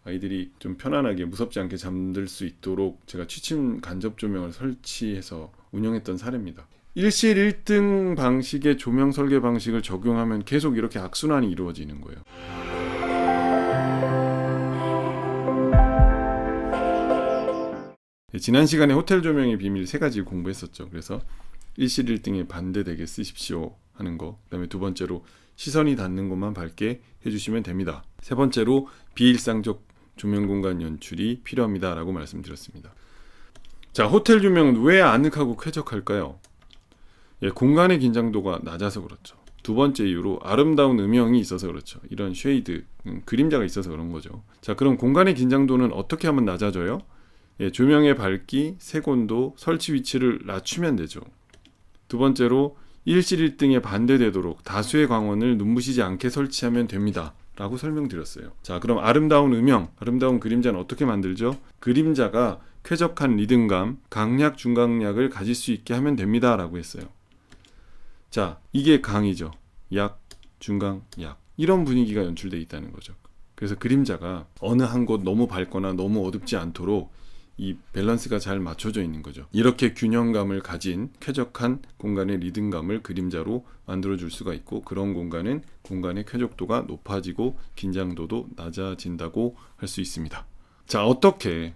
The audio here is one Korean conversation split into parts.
아이들이 좀 편안하게 무섭지 않게 잠들 수 있도록 제가 취침 간접 조명을 설치해서 운영했던 사례입니다. 일실 1등 방식의 조명 설계 방식을 적용하면 계속 이렇게 악순환이 이루어지는 거예요. 지난 시간에 호텔 조명의 비밀 3가지 공부했었죠. 그래서 일실 1등에 반대되게 쓰십시오 하는 거, 그 다음에 두 번째로 시선이 닿는 곳만 밝게 해주시면 됩니다. 세 번째로 비일상적 조명 공간 연출이 필요합니다 라고 말씀드렸습니다. 자, 호텔 조명은 왜 아늑하고 쾌적할까요? 공간의 긴장도가 낮아서 그렇죠. 두 번째 이유로 아름다운 음영이 있어서 그렇죠. 이런 쉐이드, 그림자가 있어서 그런 거죠. 자, 그럼 공간의 긴장도는 어떻게 하면 낮아져요? 조명의 밝기, 색온도, 설치 위치를 낮추면 되죠. 두 번째로 일실 1등에 반대되도록 다수의 광원을 눈부시지 않게 설치하면 됩니다 라고 설명드렸어요. 자, 그럼 아름다운 음영, 아름다운 그림자는 어떻게 만들죠? 그림자가 쾌적한 리듬감, 강약, 중강약을 가질 수 있게 하면 됩니다 라고 했어요. 자, 이게 강이죠. 약, 중강, 약. 이런 분위기가 연출되어 있다는 거죠. 그래서 그림자가 어느 한 곳 너무 밝거나 너무 어둡지 않도록 이 밸런스가 잘 맞춰져 있는 거죠. 이렇게 균형감을 가진 쾌적한 공간의 리듬감을 그림자로 만들어줄 수가 있고, 그런 공간은 공간의 쾌적도가 높아지고 긴장도도 낮아진다고 할 수 있습니다. 자, 어떻게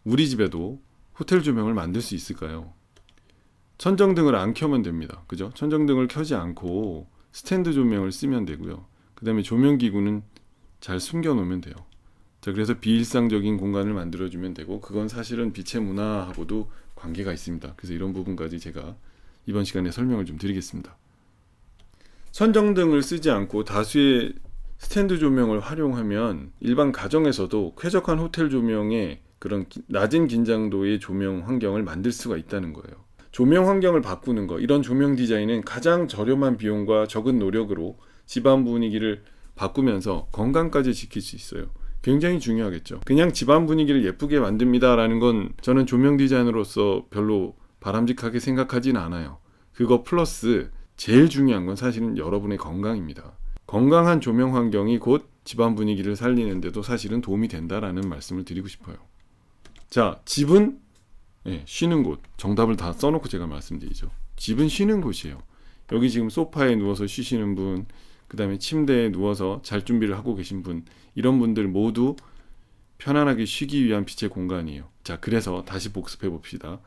우리 집에도 호텔 조명을 만들 수 있을까요? 천정등을 안 켜면 됩니다. 그죠? 천정등을 켜지 않고 스탠드 조명을 쓰면 되고요. 그 다음에 조명기구는 잘 숨겨놓으면 돼요. 자, 그래서 비일상적인 공간을 만들어주면 되고, 그건 사실은 빛의 문화하고도 관계가 있습니다. 그래서 이런 부분까지 제가 이번 시간에 설명을 좀 드리겠습니다. 천정등을 쓰지 않고 다수의 스탠드 조명을 활용하면 일반 가정에서도 쾌적한 호텔 조명의 그런 낮은 긴장도의 조명 환경을 만들 수가 있다는 거예요. 조명 환경을 바꾸는 거, 이런 조명 디자인은 가장 저렴한 비용과 적은 노력으로 집안 분위기를 바꾸면서 건강까지 지킬 수 있어요. 굉장히 중요하겠죠. 그냥 집안 분위기를 예쁘게 만듭니다 라는 건 저는 조명 디자이너로서 별로 바람직하게 생각하진 않아요. 그거 플러스 제일 중요한 건 사실은 여러분의 건강입니다. 건강한 조명 환경이 곧 집안 분위기를 살리는데도 사실은 도움이 된다라는 말씀을 드리고 싶어요. 자, 집은 쉬는 곳, 정답을 다 써놓고 제가 말씀드리죠. 집은 쉬는 곳이에요. 여기 지금 소파에 누워서 쉬시는 분, 그 다음에 침대에 누워서 잘 준비를 하고 계신 분, 이런 분들 모두 편안하게 쉬기 위한 빛의 공간이에요. 자, 그래서 다시 복습해 봅시다.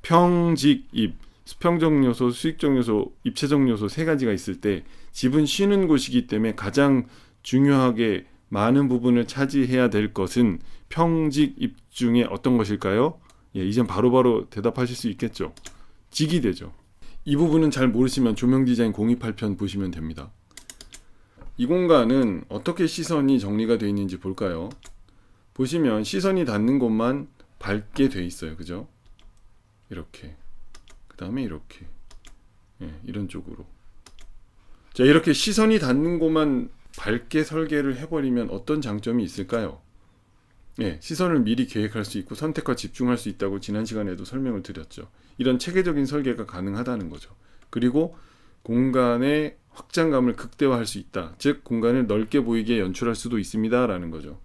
평직입, 수평적 요소, 수익적 요소, 입체적 요소 3가지가 있을 때 집은 쉬는 곳이기 때문에 가장 중요하게 많은 부분을 차지해야 될 것은 평직입 중에 어떤 것일까요? 이젠 바로바로 대답하실 수 있겠죠. 직이 되죠. 이 부분은 잘 모르시면 조명 디자인 028편 보시면 됩니다. 이 공간은 어떻게 시선이 정리가 되어 있는지 볼까요? 보시면 시선이 닿는 곳만 밝게 되어 있어요. 그죠? 이렇게. 그 다음에 이렇게. 이런 쪽으로. 자, 이렇게 시선이 닿는 곳만 밝게 설계를 해버리면 어떤 장점이 있을까요? 시선을 미리 계획할 수 있고 선택과 집중할 수 있다고 지난 시간에도 설명을 드렸죠. 이런 체계적인 설계가 가능하다는 거죠. 그리고 공간의 확장감을 극대화할 수 있다. 즉 공간을 넓게 보이게 연출할 수도 있습니다 라는 거죠.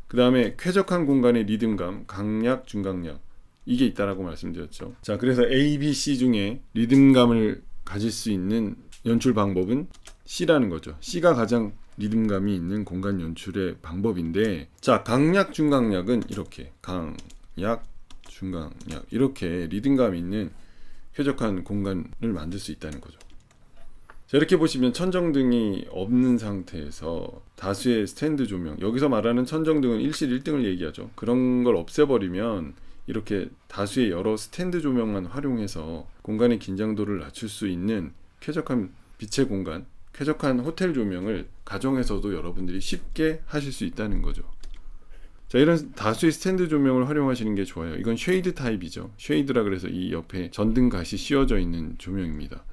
그 다음에 쾌적한 공간의 리듬감, 강약, 중강약, 이게 있다라고 말씀드렸죠. 자, 그래서 A, B, C 중에 리듬감을 가질 수 있는 연출 방법은 C라는 거죠. C가 가장 리듬감이 있는 공간 연출의 방법인데, 자, 강약, 중강약은 이렇게 강약, 중강약, 이렇게 리듬감 있는 쾌적한 공간을 만들 수 있다는 거죠. 자, 이렇게 보시면 천정등이 없는 상태에서 다수의 스탠드 조명, 여기서 말하는 천정등은 일실 1등을 얘기하죠. 그런 걸 없애버리면 이렇게 다수의 여러 스탠드 조명만 활용해서 공간의 긴장도를 낮출 수 있는 쾌적한 빛의 공간, 쾌적한 호텔 조명을 가정에서도 여러분들이 쉽게 하실 수 있다는 거죠. 자, 이런 다수의 스탠드 조명을 활용하시는 게 좋아요. 이건 쉐이드 타입이죠. 쉐이드라 그래서 이 옆에 전등갓이 씌워져 있는 조명입니다.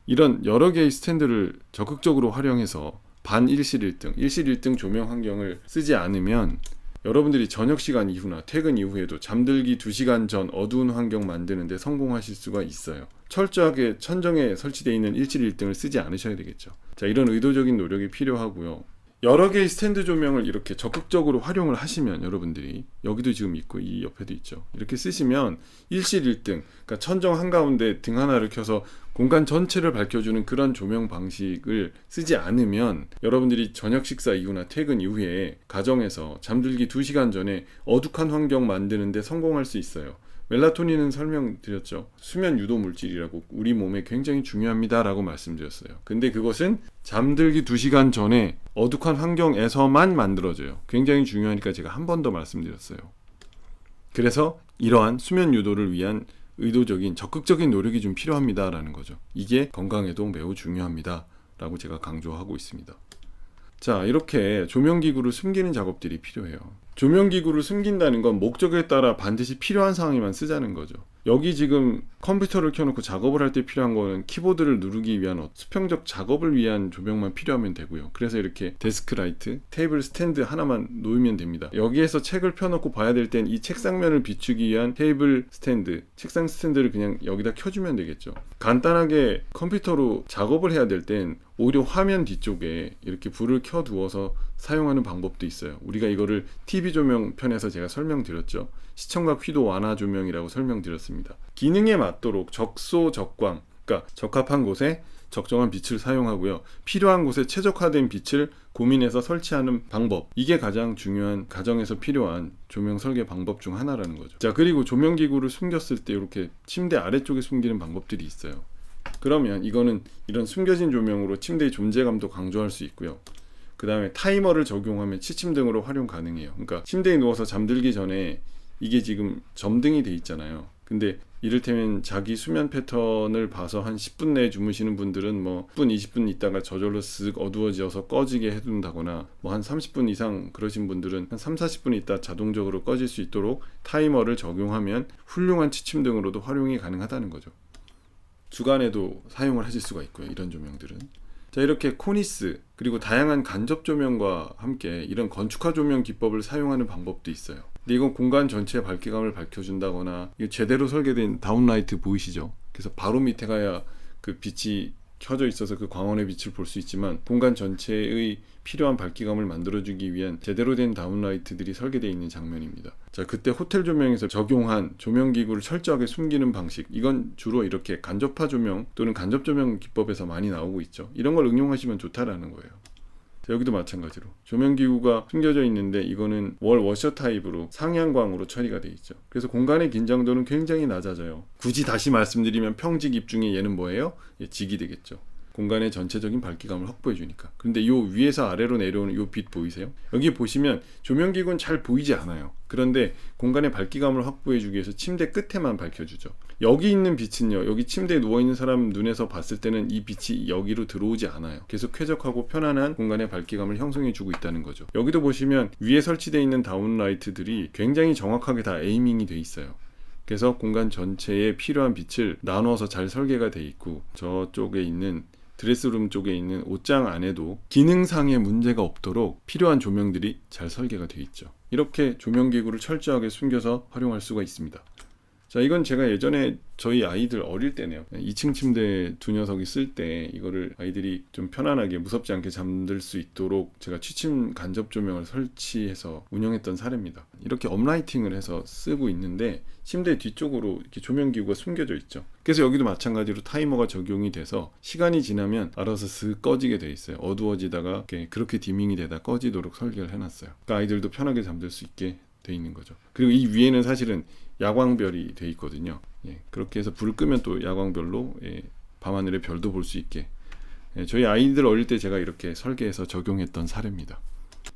이런 여러 개의 스탠드를 적극적으로 활용해서 반 일실 1등, 일실 1등 조명 환경을 쓰지 않으면 여러분들이 저녁 시간 이후나 퇴근 이후에도 잠들기 2시간 전 어두운 환경 만드는데 성공하실 수가 있어요. 철저하게 천정에 설치되어 있는 일실 1등을 쓰지 않으셔야 되겠죠. 자, 이런 의도적인 노력이 필요하고요. 여러 개의 스탠드 조명을 이렇게 적극적으로 활용을 하시면 여러분들이 여기도 지금 있고 이 옆에도 있죠. 이렇게 쓰시면 일실일등, 그러니까 천정 한가운데 등 하나를 켜서 공간 전체를 밝혀주는 그런 조명 방식을 쓰지 않으면 여러분들이 저녁 식사 이후나 퇴근 이후에 가정에서 잠들기 2시간 전에 어둑한 환경 만드는데 성공할 수 있어요. 멜라토닌은 설명드렸죠. 수면 유도 물질이라고 우리 몸에 굉장히 중요합니다 라고 말씀드렸어요. 근데 그것은 잠들기 2시간 전에 어둑한 환경에서만 만들어져요. 굉장히 중요하니까 제가 한 번 더 말씀드렸어요. 그래서 이러한 수면 유도를 위한 의도적인 적극적인 노력이 좀 필요합니다 라는 거죠. 이게 건강에도 매우 중요합니다 라고 제가 강조하고 있습니다. 자, 이렇게 조명기구를 숨기는 작업들이 필요해요. 조명기구를 숨긴다는 건 목적에 따라 반드시 필요한 상황에만 쓰자는 거죠. 여기 지금 컴퓨터를 켜놓고 작업을 할 때 필요한 거는 키보드를 누르기 위한 수평적 작업을 위한 조명만 필요하면 되고요. 그래서 이렇게 데스크 라이트, 테이블 스탠드 하나만 놓으면 됩니다. 여기에서 책을 펴놓고 봐야 될 땐 이 책상면을 비추기 위한 테이블 스탠드, 책상 스탠드를 그냥 여기다 켜주면 되겠죠. 간단하게 컴퓨터로 작업을 해야 될 땐 오히려 화면 뒤쪽에 이렇게 불을 켜두어서 사용하는 방법도 있어요. 우리가 이거를 TV 조명 편에서 제가 설명드렸죠. 시청각 휘도 완화 조명이라고 설명드렸습니다. 기능에 맞도록 적소적광, 그러니까 적합한 곳에 적정한 빛을 사용하고요. 필요한 곳에 최적화된 빛을 고민해서 설치하는 방법. 이게 가장 중요한 가정에서 필요한 조명 설계 방법 중 하나라는 거죠. 자, 그리고 조명기구를 숨겼을 때 이렇게 침대 아래쪽에 숨기는 방법들이 있어요. 그러면 이거는 이런 숨겨진 조명으로 침대의 존재감도 강조할 수 있고요. 그 다음에 타이머를 적용하면 취침 등으로 활용 가능해요. 그러니까 침대에 누워서 잠들기 전에 이게 지금 점등이 돼 있잖아요. 근데 이를테면 자기 수면 패턴을 봐서 한 10분 내에 주무시는 분들은 뭐 10분, 20분 있다가 저절로 쓱 어두워져서 꺼지게 해둔다거나 뭐 한 30분 이상 그러신 분들은 한 3, 40분 있다 자동적으로 꺼질 수 있도록 타이머를 적용하면 훌륭한 취침 등으로도 활용이 가능하다는 거죠. 주간에도 사용을 하실 수가 있고요. 이런 조명들은. 자, 이렇게 코니스 그리고 다양한 간접 조명과 함께 이런 건축화 조명 기법을 사용하는 방법도 있어요. 근데 이건 공간 전체의 밝기감을 밝혀준다거나 이거 제대로 설계된 다운라이트 보이시죠? 그래서 바로 밑에 가야 그 빛이 켜져 있어서 그 광원의 빛을 볼 수 있지만 공간 전체의 필요한 밝기감을 만들어주기 위한 제대로 된 다운라이트들이 설계되어 있는 장면입니다. 자, 그때 호텔 조명에서 적용한 조명기구를 철저하게 숨기는 방식, 이건 주로 이렇게 간접화 조명 또는 간접 조명 기법에서 많이 나오고 있죠. 이런 걸 응용하시면 좋다라는 거예요. 자, 여기도 마찬가지로 조명기구가 숨겨져 있는데 이거는 월 워셔 타입으로 상향광으로 처리가 되어 있죠. 그래서 공간의 긴장도는 굉장히 낮아져요. 굳이 다시 말씀드리면 평직 입중에 얘는 뭐예요? 직이 되겠죠. 공간의 전체적인 밝기감을 확보해 주니까. 근데 이 위에서 아래로 내려오는 이 빛 보이세요? 여기 보시면 조명기구는 잘 보이지 않아요. 그런데 공간의 밝기감을 확보해 주기 위해서 침대 끝에만 밝혀주죠. 여기 있는 빛은요, 여기 침대에 누워있는 사람 눈에서 봤을 때는 이 빛이 여기로 들어오지 않아요. 계속 쾌적하고 편안한 공간의 밝기감을 형성해 주고 있다는 거죠. 여기도 보시면 위에 설치되어 있는 다운라이트들이 굉장히 정확하게 다 에이밍이 돼 있어요. 그래서 공간 전체에 필요한 빛을 나눠서 잘 설계가 돼 있고, 저쪽에 있는 드레스룸 쪽에 있는 옷장 안에도 기능상의 문제가 없도록 필요한 조명들이 잘 설계가 되어 있죠. 이렇게 조명기구를 철저하게 숨겨서 활용할 수가 있습니다. 자, 이건 제가 예전에 저희 아이들 어릴 때네요. 2층 침대 두 녀석이 쓸 때 이거를 아이들이 좀 편안하게 무섭지 않게 잠들 수 있도록 제가 취침 간접 조명을 설치해서 운영했던 사례입니다. 이렇게 업라이팅을 해서 쓰고 있는데 침대 뒤쪽으로 이렇게 조명기구가 숨겨져 있죠. 그래서 여기도 마찬가지로 타이머가 적용이 돼서 시간이 지나면 알아서 슥 꺼지게 돼 있어요. 어두워지다가 그렇게 디밍이 되다 꺼지도록 설계를 해놨어요. 그러니까 아이들도 편하게 잠들 수 있게 돼 있는 거죠. 그리고 이 위에는 사실은 야광별이 돼 있거든요. 그렇게 해서 불을 끄면 또 야광별로 밤하늘의 별도 볼 수 있게, 저희 아이들 어릴 때 제가 이렇게 설계해서 적용했던 사례입니다.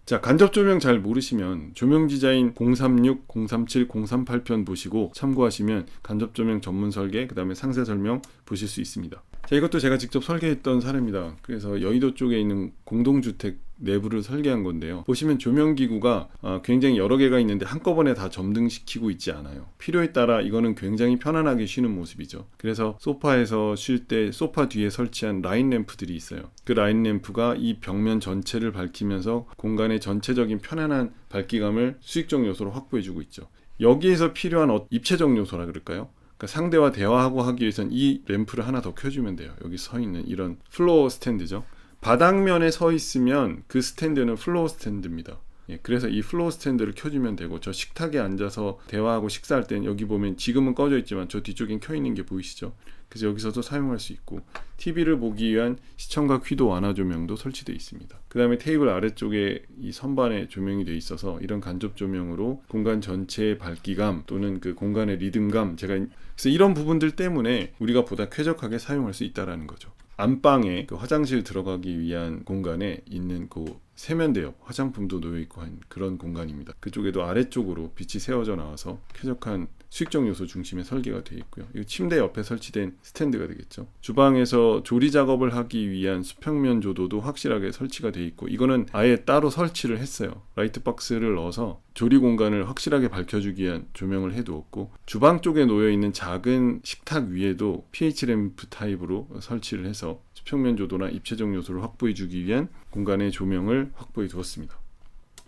자, 간접 조명 잘 모르시면 조명 디자인 036, 037, 038편 보시고 참고하시면 간접 조명 전문 설계, 그 다음에 상세 설명 보실 수 있습니다. 자, 이것도 제가 직접 설계했던 사례입니다. 그래서 여의도 쪽에 있는 공동주택 내부를 설계한 건데요. 보시면 조명기구가 굉장히 여러 개가 있는데 한꺼번에 다 점등시키고 있지 않아요. 필요에 따라 이거는 굉장히 편안하게 쉬는 모습이죠. 그래서 소파에서 쉴 때 소파 뒤에 설치한 라인 램프들이 있어요. 그 라인 램프가 이 벽면 전체를 밝히면서 공간의 전체적인 편안한 밝기감을 수익적 요소로 확보해주고 있죠. 여기에서 필요한 입체적 요소라 그럴까요? 그러니까 상대와 대화하고 하기 위해서는 이 램프를 하나 더 켜주면 돼요. 여기 서 있는 이런 플로어 스탠드죠. 바닥면에 서 있으면 그 스탠드는 플로어 스탠드입니다. 그래서 이 플로어 스탠드를 켜주면 되고, 저 식탁에 앉아서 대화하고 식사할 때는 여기 보면 지금은 꺼져 있지만 저 뒤쪽엔 켜 있는 게 보이시죠? 그래서 여기서도 사용할 수 있고, TV를 보기 위한 시청각 휘도 완화 조명도 설치되어 있습니다. 그 다음에 테이블 아래쪽에 이 선반에 조명이 되어 있어서 이런 간접 조명으로 공간 전체의 밝기감 또는 그 공간의 리듬감, 그래서 이런 부분들 때문에 우리가 보다 쾌적하게 사용할 수 있다는 거죠. 안방에 그 화장실 들어가기 위한 공간에 있는 그 세면대옆 화장품도 놓여있고 한 그런 공간입니다. 그쪽에도 아래쪽으로 빛이 세워져 나와서 쾌적한 수익적 요소 중심의 설계가 되어 있고요. 이 침대 옆에 설치된 스탠드가 되겠죠. 주방에서 조리 작업을 하기 위한 수평면 조도도 확실하게 설치가 되어 있고, 이거는 아예 따로 설치를 했어요. 라이트 박스를 넣어서 조리 공간을 확실하게 밝혀주기 위한 조명을 해두었고, 주방 쪽에 놓여있는 작은 식탁 위에도 pH 램프 타입으로 설치를 해서 수평면 조도나 입체적 요소를 확보해주기 위한 공간의 조명을 확보해 두었습니다.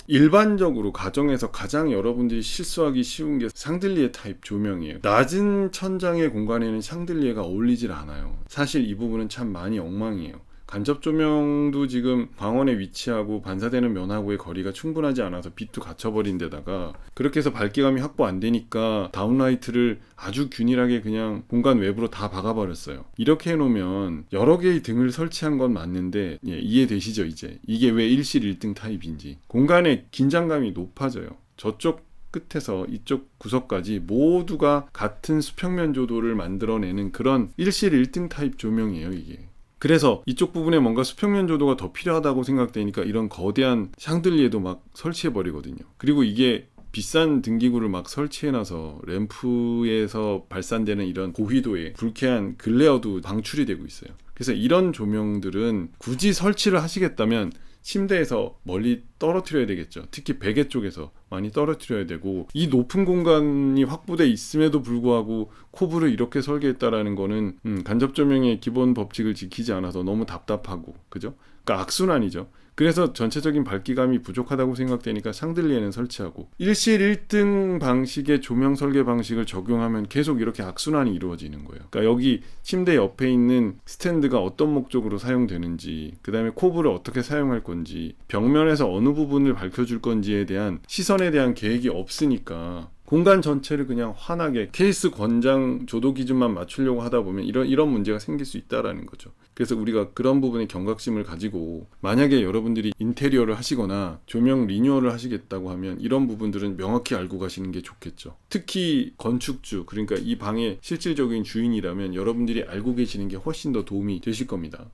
일반적으로 가정에서 가장 여러분들이 실수하기 쉬운 게 샹들리에 타입 조명이에요. 낮은 천장의 공간에는 샹들리에가 어울리질 않아요. 사실 이 부분은 참 많이 엉망이에요. 간접 조명도 지금 광원에 위치하고 반사되는 면하고의 거리가 충분하지 않아서 빛도 갇혀버린 데다가, 그렇게 해서 밝기감이 확보 안 되니까 다운라이트를 아주 균일하게 그냥 공간 외부로 다 박아버렸어요. 이렇게 해놓으면 여러 개의 등을 설치한 건 맞는데, 이해되시죠? 이제 이게 왜 1실 1등 타입인지. 공간의 긴장감이 높아져요. 저쪽 끝에서 이쪽 구석까지 모두가 같은 수평면 조도를 만들어내는 그런 1실 1등 타입 조명이에요, 이게. 그래서 이쪽 부분에 뭔가 수평면 조도가 더 필요하다고 생각되니까 이런 거대한 샹들리에도 막 설치해버리거든요. 그리고 이게 비싼 등기구를 막 설치해놔서 램프에서 발산되는 이런 고휘도의 불쾌한 글레어도 방출이 되고 있어요. 그래서 이런 조명들은 굳이 설치를 하시겠다면 침대에서 멀리 떨어뜨려야 되겠죠. 특히 베개 쪽에서 많이 떨어뜨려야 되고, 이 높은 공간이 확보돼 있음에도 불구하고 코브를 이렇게 설계했다라는 거는 간접 조명의 기본 법칙을 지키지 않아서 너무 답답하고, 그죠? 그러니까 악순환이죠. 그래서 전체적인 밝기감이 부족하다고 생각되니까 샹들리에는 설치하고, 1실 1등 방식의 조명 설계 방식을 적용하면 계속 이렇게 악순환이 이루어지는 거예요. 그러니까 여기 침대 옆에 있는 스탠드가 어떤 목적으로 사용되는지, 그 다음에 코브를 어떻게 사용할 건지, 벽면에서 어느 부분을 밝혀줄 건지에 대한 시선에 대한 계획이 없으니까 공간 전체를 그냥 환하게 케이스 권장 조도 기준만 맞추려고 하다 보면 이런 문제가 생길 수 있다라는 거죠. 그래서 우리가 그런 부분에 경각심을 가지고, 만약에 여러분들이 인테리어를 하시거나 조명 리뉴얼을 하시겠다고 하면 이런 부분들은 명확히 알고 가시는 게 좋겠죠. 특히 건축주, 그러니까 이 방의 실질적인 주인이라면 여러분들이 알고 계시는 게 훨씬 더 도움이 되실 겁니다.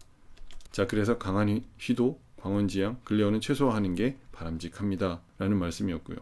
자, 그래서 강한 휘도, 광원지향, 글레어는 최소화하는 게 바람직합니다 라는 말씀이었고요.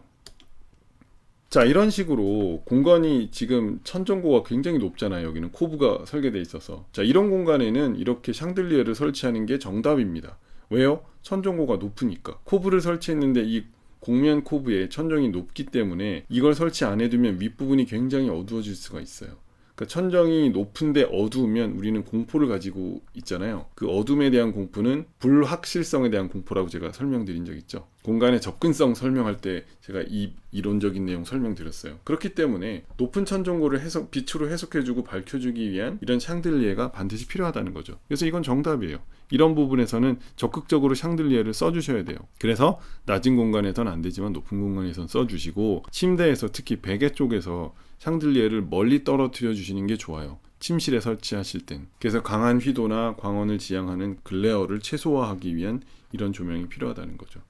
자, 이런 식으로 공간이 지금 천정고가 굉장히 높잖아요. 여기는 코브가 설계되어 있어서. 자, 이런 공간에는 이렇게 샹들리에를 설치하는 게 정답입니다. 왜요? 천정고가 높으니까. 코브를 설치했는데 이 곡면 코브에 천정이 높기 때문에 이걸 설치 안 해두면 윗부분이 굉장히 어두워질 수가 있어요. 그러니까 천정이 높은데 어두우면 우리는 공포를 가지고 있잖아요. 그 어둠에 대한 공포는 불확실성에 대한 공포라고 제가 설명드린 적 있죠. 공간의 접근성 설명할 때 제가 이 이론적인 내용 설명드렸어요. 그렇기 때문에 높은 천정고를 빛으로 해석해주고 밝혀주기 위한 이런 샹들리에가 반드시 필요하다는 거죠. 그래서 이건 정답이에요. 이런 부분에서는 적극적으로 샹들리에를 써주셔야 돼요. 그래서 낮은 공간에서는 안 되지만 높은 공간에서는 써주시고, 침대에서 특히 베개 쪽에서 샹들리에를 멀리 떨어뜨려 주시는 게 좋아요. 침실에 설치하실 땐. 그래서 강한 휘도나 광원을 지향하는 글레어를 최소화하기 위한 이런 조명이 필요하다는 거죠.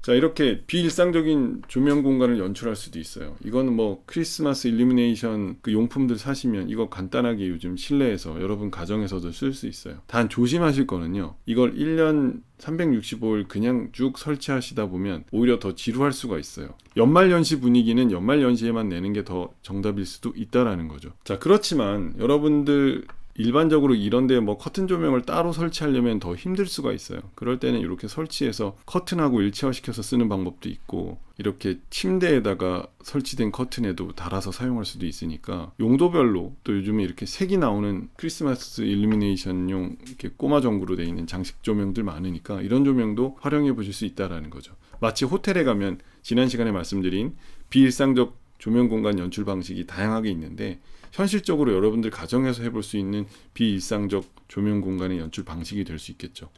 자, 이렇게 비일상적인 조명 공간을 연출할 수도 있어요. 이거는 뭐 크리스마스 일루미네이션 그 용품들 사시면 이거 간단하게 요즘 실내에서 여러분 가정에서도 쓸 수 있어요. 단 조심하실 거는요, 이걸 1년 365일 그냥 쭉 설치하시다 보면 오히려 더 지루할 수가 있어요. 연말연시 분위기는 연말연시에만 내는 게 더 정답일 수도 있다라는 거죠. 자, 그렇지만 여러분들 일반적으로 이런데 뭐 커튼 조명을 따로 설치하려면 더 힘들 수가 있어요. 그럴 때는 이렇게 설치해서 커튼하고 일체화시켜서 쓰는 방법도 있고, 이렇게 침대에다가 설치된 커튼에도 달아서 사용할 수도 있으니까 용도별로, 또 요즘에 이렇게 색이 나오는 크리스마스 일루미네이션용 이렇게 꼬마 전구로 되어 있는 장식 조명들 많으니까 이런 조명도 활용해 보실 수 있다라는 거죠. 마치 호텔에 가면 지난 시간에 말씀드린 비일상적 조명 공간 연출 방식이 다양하게 있는데, 현실적으로 여러분들 가정에서 해볼 수 있는 비일상적 조명 공간의 연출 방식이 될 수 있겠죠.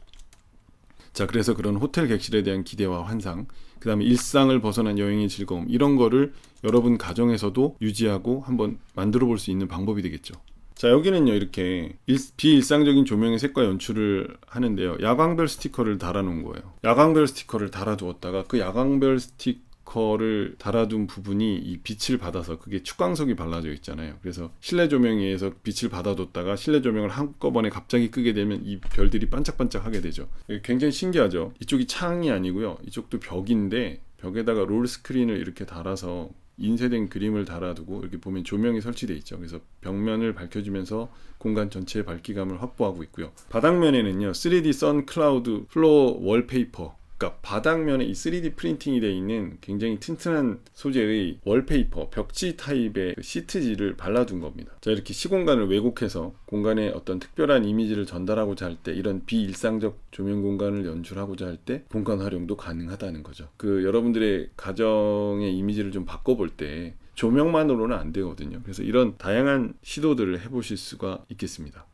자, 그래서 그런 호텔 객실에 대한 기대와 환상, 그 다음에 일상을 벗어난 여행의 즐거움, 이런 거를 여러분 가정에서도 유지하고 한번 만들어 볼 수 있는 방법이 되겠죠. 자, 여기는요, 이렇게 비일상적인 조명의 색과 연출을 하는데요, 야광별 스티커를 달아놓은 거예요. 야광별 스티커를 달아두었다가 그 야광별 스티커를 달아둔 부분이 이 빛을 받아서 그게 축광석이 발라져 있잖아요. 그래서 실내 조명에 의해서 빛을 받아뒀다가 실내 조명을 한꺼번에 갑자기 끄게 되면 이 별들이 반짝반짝 하게 되죠. 굉장히 신기하죠. 이쪽이 창이 아니고요, 이쪽도 벽인데 벽에다가 롤 스크린을 이렇게 달아서 인쇄된 그림을 달아두고 이렇게 보면 조명이 설치되어 있죠. 그래서 벽면을 밝혀주면서 공간 전체의 밝기감을 확보하고 있고요. 바닥면에는요, 3D 선 클라우드 플로어 월페이퍼, 그러니까 바닥면에 이 3D 프린팅이 되어 있는 굉장히 튼튼한 소재의 월페이퍼, 벽지 타입의 시트지를 발라둔 겁니다. 자, 이렇게 시공간을 왜곡해서 공간에 어떤 특별한 이미지를 전달하고자 할 때, 이런 비일상적 조명 공간을 연출하고자 할 때 공간 활용도 가능하다는 거죠. 여러분들의 가정의 이미지를 좀 바꿔볼 때 조명만으로는 안 되거든요. 그래서 이런 다양한 시도들을 해보실 수가 있겠습니다.